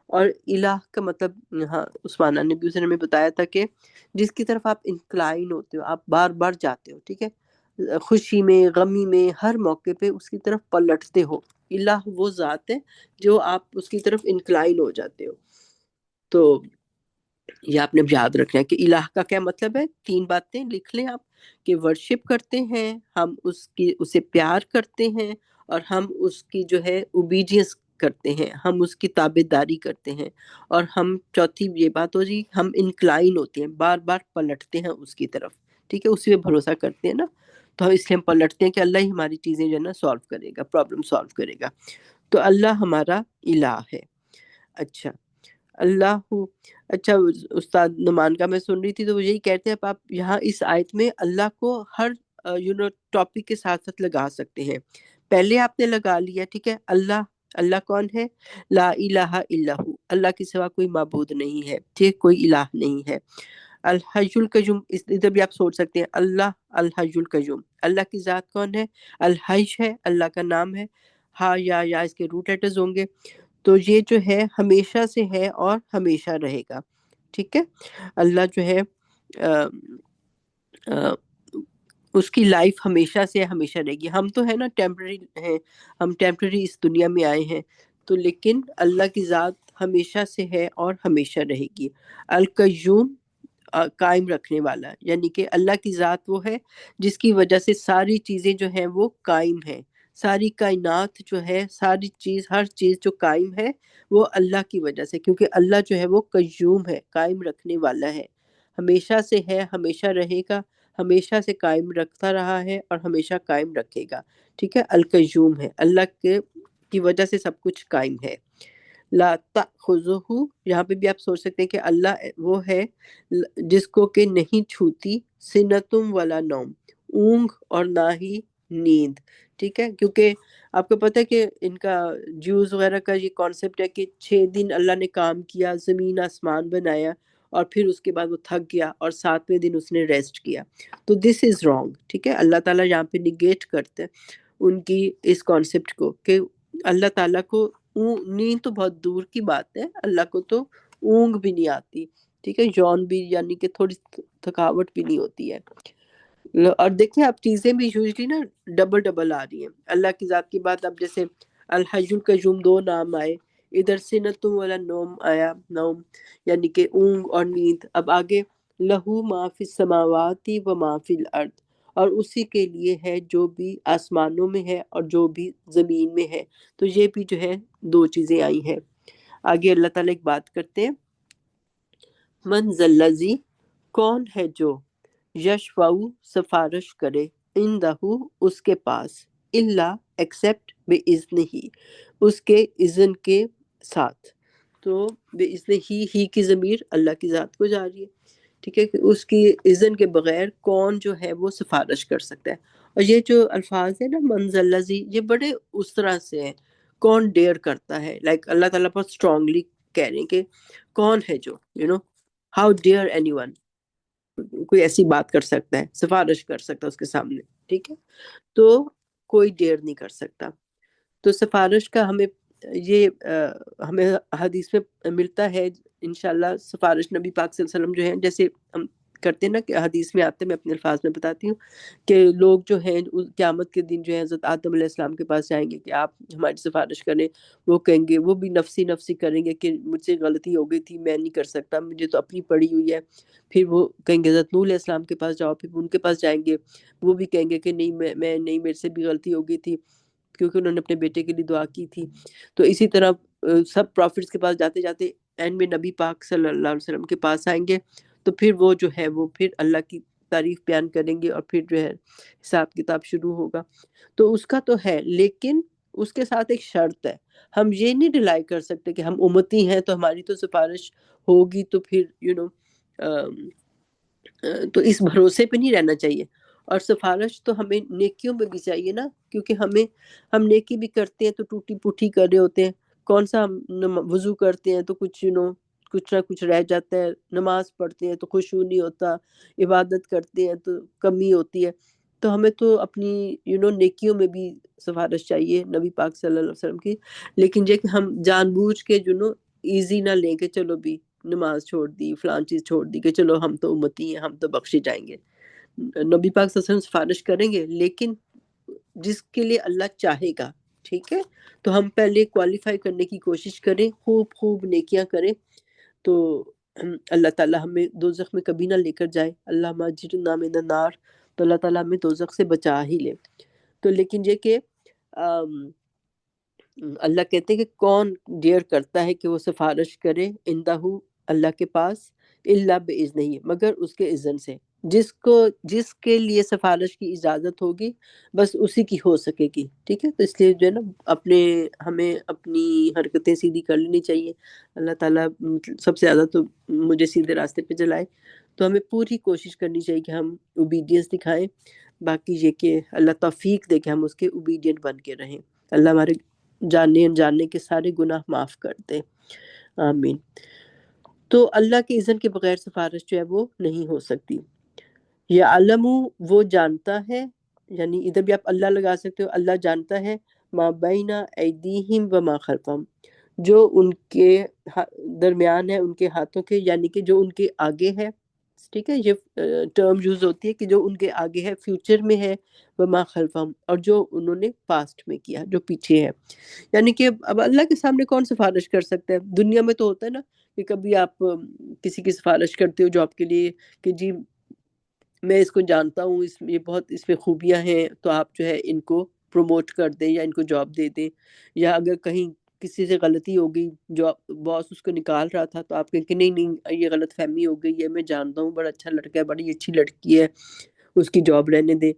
اور الہ کا مطلب ہاں عثمانہ نے بھی، اس نے ہمیں بتایا تھا کہ جس کی طرف آپ انکلائن ہوتے ہو، آپ بار بار جاتے ہو. ٹھیک ہے، خوشی میں، غمی میں، ہر موقع پہ اس کی طرف پلٹتے ہو. الہ وہ ذات ہے جو آپ اس کی طرف انکلائن ہو جاتے ہو. تو یہ آپ نے یاد رکھنا ہے کہ الہ کا کیا مطلب ہے. 3 باتیں لکھ لیں آپ، کہ ورشپ کرتے ہیں ہم، اسے پیار کرتے ہیں، اور ہم اس کی جو ہے اوبیڈینس کرتے ہیں، ہم اس کی تابع داری کرتے ہیں، اور ہم چوتھی یہ بات ہو جی، ہم انکلائن ہوتے ہیں، بار بار پلٹتے ہیں اس کی طرف. ٹھیک ہے، اسی پہ بھروسہ کرتے ہیں نا، تو اس لیے ہم پلٹتے ہیں کہ اللہ ہی ہماری چیزیں جو ہے نا سالو کرے گا، پرابلم سالو کرے گا. تو اللہ ہمارا الہ ہے. اچھا اللہ، اچھا استاد نعمان کا میں سن رہی تھی تو وہ یہی کہتے ہیں آپ یہاں اس آیت میں اللہ کو ہر ٹاپک کے ساتھ ساتھ لگا سکتے ہیں. پہلے آپ نے لگا لیا، ٹھیک ہے، اللہ. اللہ کون ہے؟ لا الہ الا ہو، اللہ کے سوا کوئی معبود نہیں ہے. ٹھیک، کوئی الہ نہیں ہے. الحی القیوم، ادھر بھی آپ سوچ سکتے ہیں اللہ الحی القیوم، اللہ کی ذات کون ہے؟ الحی ہے، اللہ کا نام ہے. ہاں یا اس کے روٹ لیٹرز ہوں گے. تو یہ جو ہے ہمیشہ سے ہے اور ہمیشہ رہے گا. ٹھیک ہے، اللہ جو ہے اس کی لائف ہمیشہ سے ہمیشہ رہے گی. ہم تو ہے نا ٹیمپرری ہیں، ہم ٹیمپرری اس دنیا میں آئے ہیں، تو لیکن اللہ کی ذات ہمیشہ سے ہے اور ہمیشہ رہے گی. القیوم قائم رکھنے والا، یعنی کہ اللہ کی ذات وہ ہے جس کی وجہ سے ساری چیزیں جو ہیں وہ قائم ہیں. ساری کائنات جو ہے، ساری چیز، ہر چیز جو قائم ہے وہ اللہ کی وجہ سے، کیونکہ اللہ جو ہے وہ قیوم ہے، قائم رکھنے والا ہے. ہمیشہ سے ہے، ہمیشہ رہے گا، ہمیشہ سے قائم رکھتا رہا ہے اور ہمیشہ قائم رکھے گا. ٹھیک ہے، القیوم ہے، اللہ کی وجہ سے سب کچھ قائم ہے. لا تأخذہ، یہاں پہ بھی آپ سوچ سکتے ہیں کہ اللہ وہ ہے جس کو کہ نہیں چھوتی سنتم ولا نوم، اونگ اور نہ ہی نیند. ٹھیک ہے، کیونکہ آپ کو پتہ ہے کہ ان کا جوز وغیرہ کا یہ کانسیپٹ ہے کہ 6 دن اللہ نے کام کیا، زمین آسمان بنایا، اور پھر اس کے بعد وہ تھک گیا اور 7ویں دن اس نے ریسٹ کیا. تو دس از رانگ. ٹھیک ہے، اللہ تعالیٰ یہاں پہ نگیٹ کرتے ہیں ان کی اس کانسیپٹ کو، کہ اللہ تعالیٰ کو نیند تو بہت دور کی بات ہے، اللہ کو تو اونگ بھی نہیں آتی. ٹھیک ہے، یون بھی، یعنی کہ تھوڑی تھکاوٹ بھی نہیں ہوتی ہے. اور دیکھیں اب چیزیں بھی یوزلی نا ڈبل ڈبل آ رہی ہیں اللہ کی ذات کی بات. اب جیسے الحج القیوم 2 نام آئے، ادھر سنت والا نوم آیا، نوم یعنی کہ اونگ اور نیند. اب آگے لہو ما فی السماوات و ما فی الارض، اور اسی کے لیے ہے جو بھی آسمانوں میں ہے اور جو بھی زمین میں ہے. تو یہ بھی جو ہے 2 چیزیں آئی ہیں. آگے اللہ تعالیٰ ایک بات کرتے ہیں، من ذلذی، کون ہے جو یشفعو، سفارش کرے، عندہ، اس کے پاس، الا، ایکسیپٹ، باذنہ، اس کے اذن کے ساتھ. تو باذن ہی کی ضمیر اللہ کی ذات کو جا رہی ہے، ٹھیک ہے، کہ اس کی اذن کے بغیر کون جو ہے وہ سفارش کر سکتا ہے. اور یہ جو الفاظ ہے نا من ذلذی، یہ بڑے اس طرح سے ہیں، کون ڈیئر کرتا ہے، لائک اللہ تعالیٰ بہت اسٹرانگلی کہہ رہے ہیں کہ کون ہے جو ہاؤ ڈیئر اینی ون، کوئی ایسی بات کر سکتا ہے، سفارش کر سکتا ہے اس کے سامنے، ٹھیک ہے. تو کوئی ڈیئر نہیں کر سکتا. تو سفارش کا ہمیں یہ ہمیں حدیث میں ملتا ہے انشاءاللہ. سفارش نبی پاک صلی اللہ علیہ وسلم جو ہیں، جیسے ہم کرتے ہیں نا کہ حدیث میں آتے ہیں، میں اپنے الفاظ میں بتاتی ہوں کہ لوگ جو ہیں قیامت کے دن جو ہے حضرت آدم علیہ السلام کے پاس جائیں گے کہ آپ ہماری سفارش کریں. وہ کہیں گے، وہ بھی نفسی نفسی کریں گے کہ مجھ سے غلطی ہو گئی تھی، میں نہیں کر سکتا، مجھے تو اپنی پڑی ہوئی ہے. پھر وہ کہیں گے حضرت نوح علیہ السلام کے پاس جاؤ، پھر ان کے پاس جائیں گے، وہ بھی کہیں گے کہ نہیں میں نہیں، میرے سے بھی غلطی ہو گئی تھی، کیونکہ انہوں نے اپنے بیٹے کے لیے دعا کی تھی. تو اسی طرح سب پروفٹس کے پاس جاتے جاتے اینڈ میں نبی پاک صلی اللہ علیہ وسلم کے پاس آئیں گے. تو پھر وہ جو ہے وہ پھر اللہ کی تعریف بیان کریں گے، اور پھر جو ہے حساب کتاب شروع ہوگا. تو اس کا تو ہے، لیکن اس کے ساتھ ایک شرط ہے. ہم یہ نہیں ڈیلائی کر سکتے کہ ہم امتی ہیں تو ہماری تو سفارش ہوگی. تو پھر تو اس بھروسے پہ نہیں رہنا چاہیے. اور سفارش تو ہمیں نیکیوں میں بھی چاہیے نا، کیونکہ ہم نیکی بھی کرتے ہیں تو ٹوٹی پوٹی کر رہے ہوتے ہیں. کون سا ہم وضو کرتے ہیں تو کچھ کچھ نہ کچھ رہ جاتا ہے، نماز پڑھتے ہیں تو خشوع نہیں ہوتا، عبادت کرتے ہیں تو کمی ہوتی ہے. تو ہمیں تو اپنی نیکیوں میں بھی سفارش چاہیے نبی پاک صلی اللہ علیہ وسلم کی. لیکن یہ کہ ہم جان بوجھ کے ایزی نہ لیں کہ چلو بھی نماز چھوڑ دی، فلان چیز چھوڑ دی، کہ چلو ہم تو امتی ہیں، ہم تو بخشے جائیں گے. نبی پاک صلی اللہ علیہ وسلم سفارش کریں گے، لیکن جس کے لیے اللہ چاہے گا، ٹھیک ہے. تو ہم پہلے کوالیفائی کرنے کی کوشش کریں، خوب خوب نیکیاں کریں، تو اللہ تعالیٰ ہمیں دوزخ میں کبھی نہ لے کر جائے. اللہ اجرنا من النار، تو اللہ تعالیٰ ہمیں دوزخ سے بچا ہی لے. تو لیکن یہ کہ اللہ کہتے ہیں کہ کون ڈیئر کرتا ہے کہ وہ سفارش کرے عندہ، اللہ کے پاس، الا باذنہ، مگر اس کے اذن سے. جس کے لیے سفارش کی اجازت ہوگی بس اسی کی ہو سکے گی، ٹھیک ہے. تو اس لیے جو ہے نا ہمیں اپنی حرکتیں سیدھی کر لینی چاہیے. اللہ تعالیٰ سب سے زیادہ تو مجھے سیدھے راستے پہ چلائے. تو ہمیں پوری کوشش کرنی چاہیے کہ ہم اوبیڈینس دکھائیں. باقی یہ کہ اللہ توفیق دے کہ ہم اس کے اوبیڈینٹ بن کے رہیں. اللہ ہمارے جاننے انجاننے کے سارے گناہ معاف کر دے، آمین. تو اللہ کے اذن کے بغیر سفارش جو ہے وہ نہیں ہو سکتی. یعلم، وہ جانتا ہے، یعنی ادھر بھی آپ اللہ لگا سکتے ہو، اللہ جانتا ہے، ما بین ایدیہم و ما خلفہم، جو ان کے درمیان ہے، ان کے ہاتھوں کے، یعنی کہ جو ان کے آگے ہے. ٹھیک ہے، یہ ٹرم یوز ہوتی ہے کہ جو ان کے آگے ہے، فیوچر میں ہے، وما خلفہم، اور جو انہوں نے پاسٹ میں کیا، جو پیچھے ہے. یعنی کہ اب اللہ کے سامنے کون سفارش کر سکتا ہے؟ دنیا میں تو ہوتا ہے نا کہ کبھی آپ کسی کی سفارش کرتے ہو جاب کے لیے کہ جی میں اس کو جانتا ہوں، یہ بہت اس میں خوبیاں ہیں، تو آپ جو ہے ان کو پروموٹ کر دیں یا ان کو جاب دے دیں. یا اگر کہیں کسی سے غلطی ہو گئی، جو باس اس کو نکال رہا تھا، تو آپ کہیں کہ نہیں نہیں یہ غلط فہمی ہو گئی ہے، میں جانتا ہوں بڑا اچھا لڑکا ہے، بڑی اچھی لڑکی ہے، اس کی جاب رہنے دیں،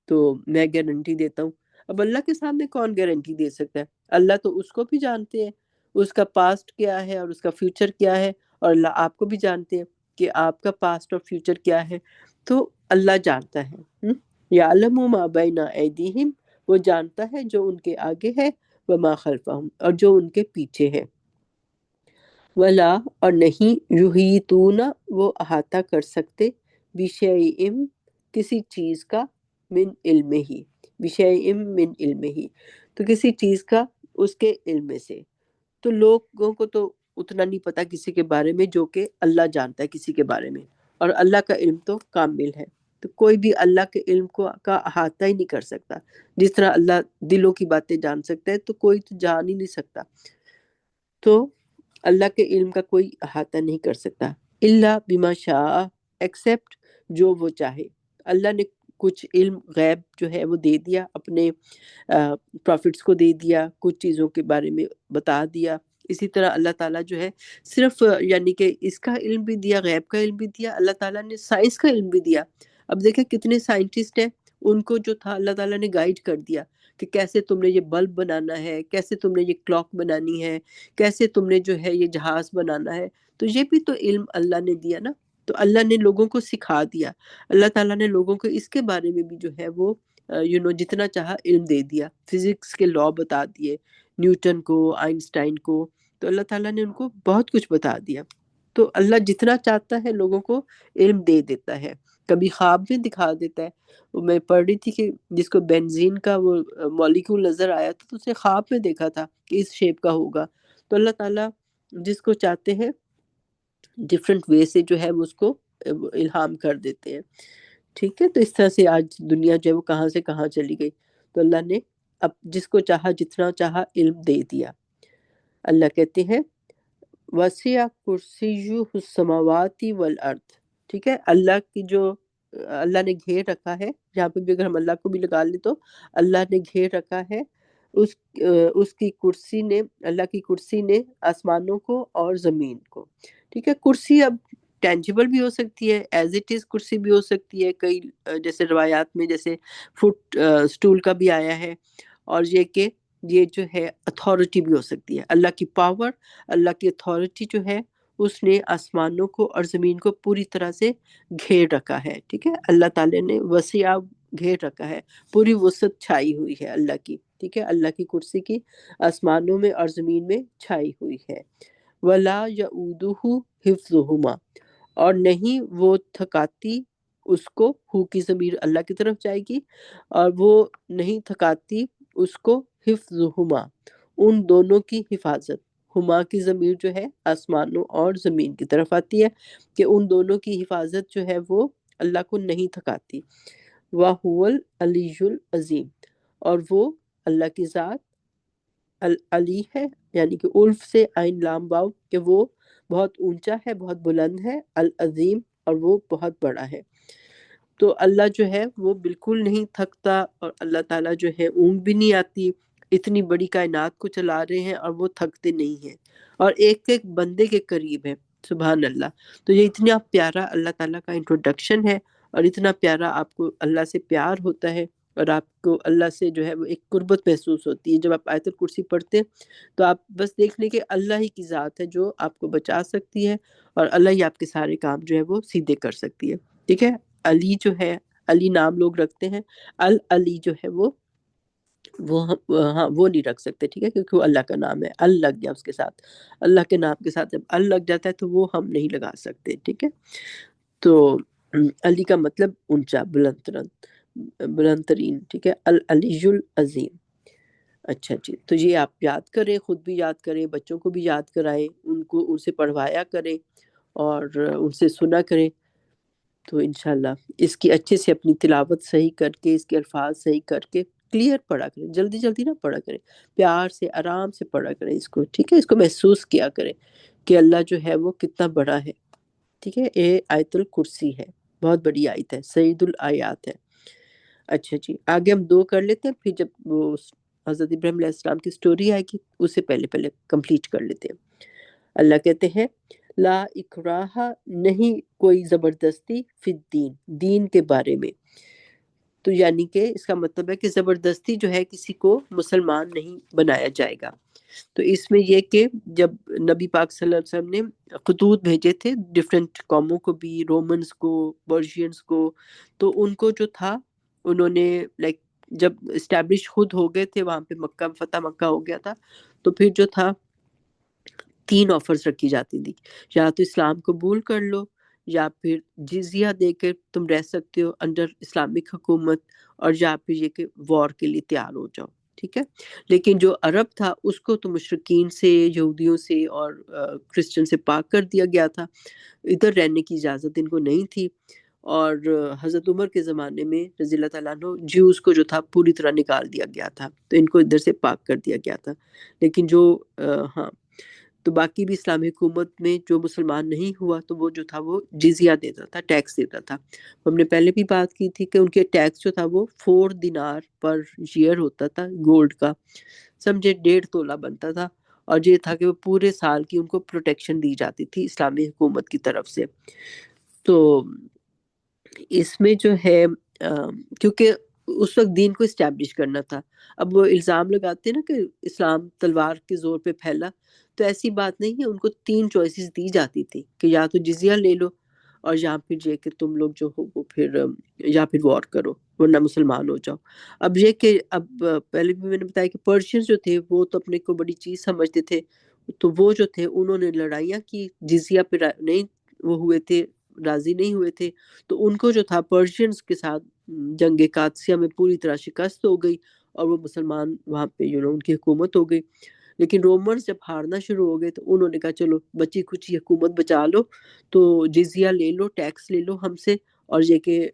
تو میں گارنٹی دیتا ہوں. اب اللہ کے سامنے کون گارنٹی دے سکتا ہے؟ اللہ تو اس کو بھی جانتے ہیں، اس کا پاسٹ کیا ہے اور اس کا فیوچر کیا ہے، اور اللہ آپ کو بھی جانتے ہیں کہ آپ کا پاسٹ اور فیوچر کیا ہے. تو اللہ جانتا ہے. یعلم ما بین ایدیہم، وہ جانتا ہے جو ان کے آگے ہے، وما خلفہم، اور جو ان کے پیچھے ہے. ولا، اور نہیں، یحیطون، وہ احاطہ کر سکتے، بشیء، کسی چیز کا، من علمہ، بشیء من علمہ، تو کسی چیز کا اس کے علم سے. تو لوگوں کو تو اتنا نہیں پتا کسی کے بارے میں جو کہ اللہ جانتا ہے کسی کے بارے میں، اور اللہ کا علم تو کامل ہے. تو کوئی بھی اللہ کے علم کو کا احاطہ ہی نہیں کر سکتا. جس طرح اللہ دلوں کی باتیں جان سکتا ہے تو کوئی تو جان ہی نہیں سکتا. تو اللہ کے علم کا کوئی احاطہ نہیں کر سکتا. الا بما شاء، ایکسیپٹ جو وہ چاہے. اللہ نے کچھ علم غیب جو ہے وہ دے دیا، اپنے پروفٹس کو دے دیا، کچھ چیزوں کے بارے میں بتا دیا. اسی طرح اللہ تعالیٰ جو ہے صرف یعنی کہ اس کا علم بھی دیا، غیب کا علم بھی دیا. اللہ تعالیٰ نے سائنس کا علم بھی دیا. اب دیکھیں کتنے سائنٹسٹ ہیں، ان کو جو تھا اللہ تعالیٰ نے گائیڈ کر دیا کہ کیسے تم نے یہ بلب بنانا ہے، کیسے تم نے یہ کلاک بنانی ہے، کیسے تم نے جو ہے یہ جہاز بنانا ہے. تو یہ بھی تو علم اللہ نے دیا نا. تو اللہ نے لوگوں کو سکھا دیا. اللہ تعالیٰ نے لوگوں کو اس کے بارے میں بھی جو ہے وہ جتنا چاہا علم دے دیا. فزکس کے لا بتا دیے نیوٹن کو، آئنسٹائن کو. تو اللہ تعالیٰ نے ان کو بہت کچھ بتا دیا. تو اللہ جتنا چاہتا ہے لوگوں کو علم دے دیتا ہے. کبھی خواب میں دکھا دیتا ہے. میں پڑھ رہی تھی کہ جس کو بینزین کا وہ مالیکول نظر آیا تھا تو اس نے خواب میں دیکھا تھا کہ اس شیپ کا ہوگا. تو اللہ تعالیٰ جس کو چاہتے ہیں ڈفرینٹ وے سے جو ہے وہ اس کو الہام کر دیتے ہیں. ٹھیک ہے. تو اس طرح سے آج دنیا جو ہے وہ کہاں سے کہاں چلی گئی. تو اللہ نے اب جس کو چاہا جتنا چاہا علم دے دیا. اللہ کہتے ہیں وسیع کرسیہ السماوات والارض. ٹھیک ہے. اللہ کی جو اللہ نے گھیر رکھا ہے، جہاں پہ بھی اگر ہم اللہ کو بھی لگا لیں تو اللہ نے گھیر رکھا ہے اس کی کرسی نے، اللہ کی کرسی نے آسمانوں کو اور زمین کو. ٹھیک ہے. کرسی اب ٹینجیبل بھی ہو سکتی ہے، ایز اٹ از کرسی بھی ہو سکتی ہے. کئی جیسے روایات میں جیسے فٹ سٹول کا بھی آیا ہے. اور یہ کہ یہ جو ہے اتھارٹی بھی ہو سکتی ہے. اللہ کی پاور، اللہ کی اتھارٹی جو ہے اس نے آسمانوں کو اور زمین کو پوری طرح سے گھیر رکھا ہے. ٹھیک ہے. اللہ تعالیٰ نے وسیع گھیر رکھا ہے، پوری وسعت چھائی ہوئی ہے اللہ کی. ٹھیک ہے. اللہ کی کرسی کی آسمانوں میں اور زمین میں چھائی ہوئی ہے. ولا یعودہ حفظہما، اور نہیں وہ تھکاتی اس کو، ہو کی ضمیر اللہ کی طرف جائے گی، اور وہ نہیں تھکاتی اس کو حفظہما، ان دونوں کی حفاظت. ہما کی ضمیر جو ہے آسمانوں اور زمین کی طرف آتی ہے کہ ان دونوں کی حفاظت جو ہے وہ اللہ کو نہیں تھکاتی. وَهُوَ الْعَلِيُّ الْعَظِيمُ، اور وہ اللہ کی ذات العلی ہے، یعنی کہ الف سے عین لام واو، کہ وہ بہت اونچا ہے، بہت بلند ہے. العظیم، اور وہ بہت بڑا ہے. تو اللہ جو ہے وہ بالکل نہیں تھکتا، اور اللہ تعالیٰ جو ہے اونگ بھی نہیں آتی. اتنی بڑی کائنات کو چلا رہے ہیں اور وہ تھکتے نہیں ہیں، اور ایک ایک بندے کے قریب ہے. سبحان اللہ. تو یہ اتنا پیارا اللہ تعالیٰ کا انٹروڈکشن ہے، اور اتنا پیارا آپ کو اللہ سے پیار ہوتا ہے، اور آپ کو اللہ سے جو ہے وہ ایک قربت محسوس ہوتی ہے. جب آپ آیت الکرسی پڑھتے ہیں تو آپ بس دیکھ لیں کہ اللہ ہی کی ذات ہے جو آپ کو بچا سکتی ہے، اور اللہ ہی آپ کے سارے کام جو ہے وہ سیدھے کر سکتی ہے. ٹھیک ہے. علی جو ہے، علی نام لوگ رکھتے ہیں، العلی جو ہے ہاں وہ نہیں رکھ سکتے. ٹھیک ہے. کیونکہ وہ اللہ کا نام ہے. ال لگ گیا اس کے ساتھ، اللہ کے نام کے ساتھ جب ال لگ جاتا ہے تو وہ ہم نہیں لگا سکتے. ٹھیک ہے. تو علی کا مطلب اونچا، بلند ترین. ٹھیک ہے. العلی العظیم. اچھا جی. تو یہ آپ یاد کریں، خود بھی یاد کریں، بچوں کو بھی یاد کرائیں، ان سے پڑھوایا کریں اور ان سے سنا کریں. تو انشاءاللہ اس کی اچھے سے اپنی تلاوت صحیح کر کے، اس کے الفاظ صحیح کر کے کلیئر پڑھا کریں. جلدی جلدی نہ پڑھا کریں، پیار سے آرام سے پڑھا کریں اس کو. ٹھیک ہے. اس کو محسوس کیا کریں کہ اللہ جو ہے وہ کتنا بڑا ہے. ٹھیک ہے. یہ آیت الکرسی ہے، بہت بڑی آیت ہے، سید الآیات ہے. اچھا جی. آگے ہم 2 کر لیتے ہیں، پھر جب وہ حضرت ابراہیم علیہ السلام کی سٹوری آئے گی اس سے پہلے کمپلیٹ کر لیتے ہیں. اللہ کہتے ہیں لا اکراہ، نہیں کوئی زبردستی، فی الدین، دین کے بارے میں. تو یعنی کہ اس کا مطلب ہے کہ زبردستی جو ہے کسی کو مسلمان نہیں بنایا جائے گا. تو اس میں یہ کہ جب نبی پاک صلی اللہ علیہ وسلم نے خطوط بھیجے تھے ڈفرینٹ قوموں کو بھی، رومنز کو، پرشینز کو، تو ان کو جو تھا انہوں نے لائک جب اسٹیبلش خود ہو گئے تھے وہاں پہ، مکہ فتح مکہ ہو گیا تھا، تو پھر جو تھا 3 آفرز رکھی جاتی تھی. یا تو اسلام قبول کر لو، یا پھر جزیہ دے کے تم رہ سکتے ہو انڈر اسلامک حکومت، اور یا پھر یہ کہ وار کے لیے تیار ہو جاؤ. ٹھیک ہے. لیکن جو عرب تھا اس کو تو مشرکین سے، یہودیوں سے اور کرسچن سے پاک کر دیا گیا تھا. ادھر رہنے کی اجازت ان کو نہیں تھی. اور حضرت عمر کے زمانے میں رضی اللہ تعالیٰ عنہ جیوز کو جو تھا پوری طرح نکال دیا گیا تھا، تو ان کو ادھر سے پاک کر دیا گیا تھا. لیکن جو ہاں تو باقی بھی اسلامی حکومت میں جو مسلمان نہیں ہوا تو وہ جو تھا وہ جزیہ دیتا تھا، ٹیکس دیتا تھا. ہم نے پہلے بھی بات کی تھی کہ ان کے ٹیکس جو تھا وہ 4 دینار پر ایئر ہوتا تھا گولڈ کا، سمجھے 1.5 تولہ بنتا تھا. اور یہ تھا کہ وہ پورے سال کی ان کو پروٹیکشن دی جاتی تھی اسلامی حکومت کی طرف سے. تو اس میں جو ہے کیونکہ اس وقت دین کو اسٹیبلش کرنا تھا. اب وہ الزام لگاتے ہیں نا کہ اسلام تلوار کے زور پہ پھیلا، تو ایسی بات نہیں ہے. ان کو 3 چوائسز دی جاتی تھی کہ یا تو جزیہ لے لو، اور یا پھر یہ کہ تم لوگ جو ہو وہ پھر یا پھر وار کرو ورنہ مسلمان ہو جاؤ. اب یہ کہ اب پہلے بھی میں نے بتایا کہ پرشینز جو تھے وہ تو اپنے کو بڑی چیز سمجھتے تھے، تو وہ جو تھے انہوں نے لڑائیاں کی، جزیہ پہ نہیں وہ ہوئے تھے، راضی نہیں ہوئے تھے. تو ان کو جو تھا پرشینز کے ساتھ جنگ قادسیہ میں پوری طرح شکست ہو گئی، اور وہ مسلمان وہاں پہ ان کی حکومت ہو گئی. لیکن رومنز جب ہارنا شروع ہو گئے تو انہوں نے کہا چلو بچی کچی حکومت بچا لو، تو جزیہ لے لو، ٹیکس لے لو ہم سے، اور یہ کہ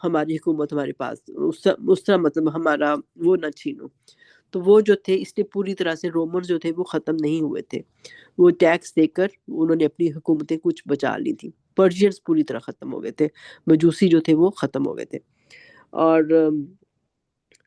ہماری حکومت ہمارے پاس اس طرح مطلب ہمارا وہ نہ چھینو. تو وہ جو تھے اس لیے پوری طرح سے رومنز جو تھے وہ ختم نہیں ہوئے تھے. وہ ٹیکس دے کر انہوں نے اپنی حکومتیں کچھ بچا لی تھی. پرشینز پوری طرح ختم ہو گئے تھے، مجوسی جو تھے وہ ختم ہو گئے تھے. اور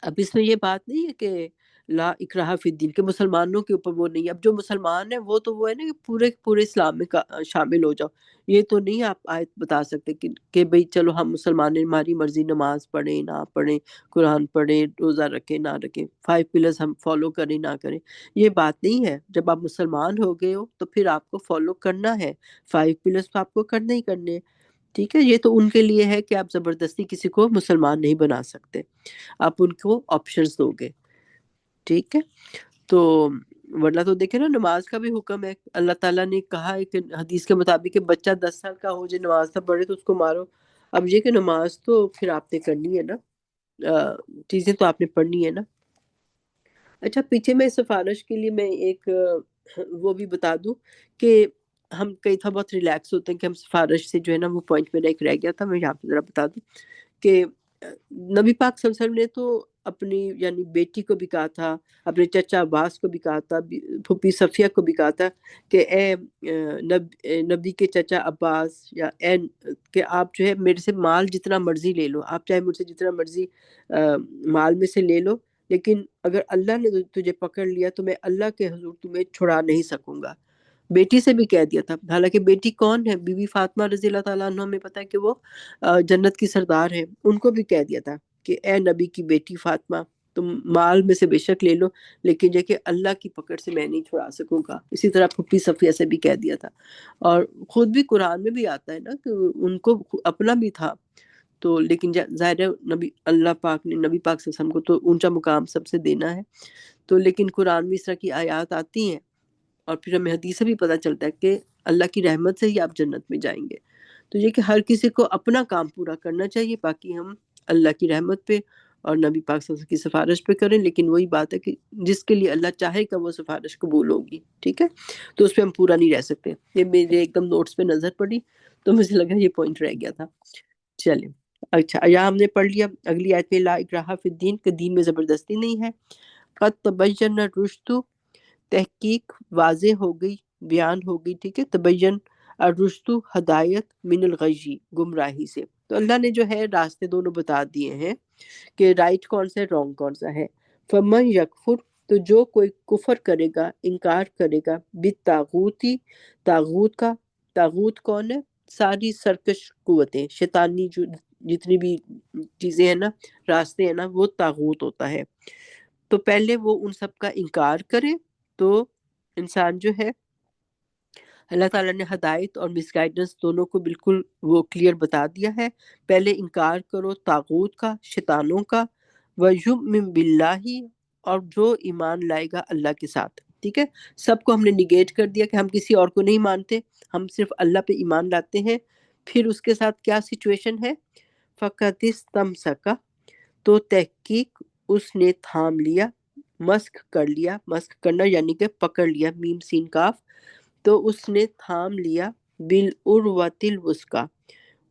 اب اس میں یہ بات نہیں ہے کہ لا اکراہ فی الدین کہ مسلمانوں کے اوپر وہ نہیں. اب جو مسلمان ہیں وہ تو وہ ہے نا کہ پورے پورے اسلام میں شامل ہو جاؤ. یہ تو نہیں آپ آیت بتا سکتے کہ بھئی چلو ہم مسلمان ہیں، ہماری مرضی نماز پڑھیں نہ پڑھیں، قرآن پڑھیں، روزہ رکھیں نہ رکھیں، 5 پلرز ہم فالو کریں نہ کریں. یہ بات نہیں ہے. جب آپ مسلمان ہو گئے ہو تو پھر آپ کو فالو کرنا ہے. 5 پلرز تو آپ کو کرنے ہی کرنے ہیں. ٹھیک ہے، یہ تو ان کے لیے ہے کہ آپ زبردستی کسی کو مسلمان نہیں بنا سکتے، آپ ان کو آپشنز دو گے. ٹھیک ہے، تو ورنہ تو دیکھیں نا نماز کا بھی حکم ہے. اللہ تعالیٰ نے کہا ہے کہ حدیث کے مطابق کہ بچہ 10 سال کا ہو جائے نماز نہ پڑھے تو اس کو مارو. اب یہ کہ نماز تو پھر آپ نے کرنی ہے نا، چیزیں تو آپ نے پڑھنی ہے نا. اچھا، پیچھے میں سفارش کے لیے میں ایک وہ بھی بتا دوں کہ ہم کئی دفعہ بہت ریلیکس ہوتے ہیں کہ ہم سفارش سے جو ہے نا وہ پوائنٹ میرا ایک رہ گیا تھا، میں یہاں پہ ذرا بتا دوں کہ نبی پاک صلی اللہ علیہ وسلم نے تو اپنی یعنی بیٹی کو بھی کہا تھا، اپنے چچا عباس کو بھی کہا تھا، پھوپھی صفیہ کو بھی کہا تھا کہ اے نبی کے چچا عباس، یا اے کہ آپ جو ہے میرے سے مال جتنا مرضی لے لو، آپ چاہے مجھ سے جتنا مرضی مال میں سے لے لو، لیکن اگر اللہ نے تجھے پکڑ لیا تو میں اللہ کے حضور تمہیں چھڑا نہیں سکوں گا. بیٹی سے بھی کہہ دیا تھا، حالانکہ بیٹی کون ہے؟ بی بی فاطمہ رضی اللہ تعالیٰ عنہ، ہمیں پتہ ہے کہ وہ جنت کی سردار ہے. ان کو بھی کہہ دیا تھا کہ اے نبی کی بیٹی فاطمہ، تم مال میں سے بے شک لے لو، لیکن یہ کہ اللہ کی پکڑ سے میں نہیں چھڑا سکوں گا. اسی طرح پھپھی صفیہ سے بھی کہہ دیا تھا. اور خود بھی قرآن میں بھی آتا ہے نا کہ ان کو اپنا بھی تھا. تو لیکن ظاہر ہے نبی اللہ پاک نے نبی پاک صلی اللہ علیہ وسلم کو تو اونچا مقام سب سے دینا ہے. تو لیکن قرآن میں اس طرح کی آیات آتی ہیں، اور پھر ہمیں حدیث سے بھی پتہ چلتا ہے کہ اللہ کی رحمت سے ہی آپ جنت میں جائیں گے. تو یہ کہ ہر کسی کو اپنا کام پورا کرنا چاہیے، باقی ہم اللہ کی رحمت پہ اور نبی پاک صلی اللہ علیہ وسلم کی سفارش پہ کریں. لیکن وہی بات ہے کہ جس کے لیے اللہ چاہے گا وہ سفارش قبول ہوگی. ٹھیک ہے، تو اس پہ ہم پورا نہیں رہ سکتے. یہ میرے ایک دم نوٹس پہ نظر پڑی تو مجھے لگا یہ پوائنٹ رہ گیا تھا. چلیں، اچھا یہاں ہم نے پڑھ لیا. اگلی آیت میں لا اکراہ فی الدین کہ دین میں زبردستی نہیں ہے. قد تبین الرشد، تحقیق واضح ہو گئی، بیان ہو گئی. ٹھیک ہے، تبین الرشد ہدایت، من الغی گمراہی سے. تو اللہ نے جو ہے راستے دونوں بتا دیے ہیں کہ رائٹ کون سا ہے، رانگ کون سا ہے. فمن یکفر، تو جو کوئی کفر کرے گا، انکار کرے گا، بالطاغوتی، طاغوت کا. طاغوت کون ہے؟ ساری سرکش قوتیں، شیطانی جو جتنی بھی چیزیں ہیں نا، راستے ہیں نا، وہ طاغوت ہوتا ہے. تو پہلے وہ ان سب کا انکار کرے تو انسان جو ہے اللہ تعالیٰ نے ہدایت اور مس گائیڈنس دونوں کو بالکل وہ کلیئر بتا دیا ہے. پہلے انکار کرو طاغوت کا، شیطانوں کا. وَيُؤْمِن بِاللَّهِ، اور جو ایمان لائے گا اللہ کے ساتھ. ٹھیک ہے، سب کو ہم نے نگیٹ کر دیا کہ ہم کسی اور کو نہیں مانتے، ہم صرف اللہ پہ ایمان لاتے ہیں. پھر اس کے ساتھ کیا سچویشن ہے؟ فَقَدِ اسْتَمْسَكَ، تو تحقیق اس نے تھام لیا، مسک کر لیا. مسک کرنا یعنی کہ پکڑ لیا، میم سین کاف. تو اس نے تھام لیا بالعروۃ الوثقی،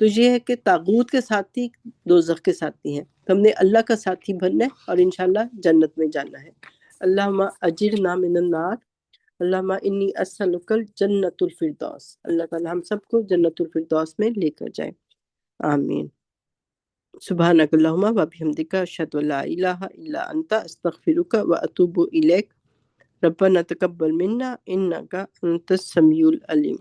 تو یہ ہے کہ طاغوت کے ساتھی دوزخ کے ساتھی ہیں، تو ہم نے اللہ کا ساتھی بننا ہے اور انشاءاللہ جنت میں جانا ہے۔ اللہم اجرنا من النار، اللہم انی اسألک الجنت الفردوس، اللہ تعالی ہم سب کو جنت الفردوس میں لے کر جائے، آمین۔ سبحانک اللہم و بحمدک، اشہد ان لا الہ الا انت، استغفرک و اتوب الیک، ربنا تقبل منا انک انت السمیع العلیم۔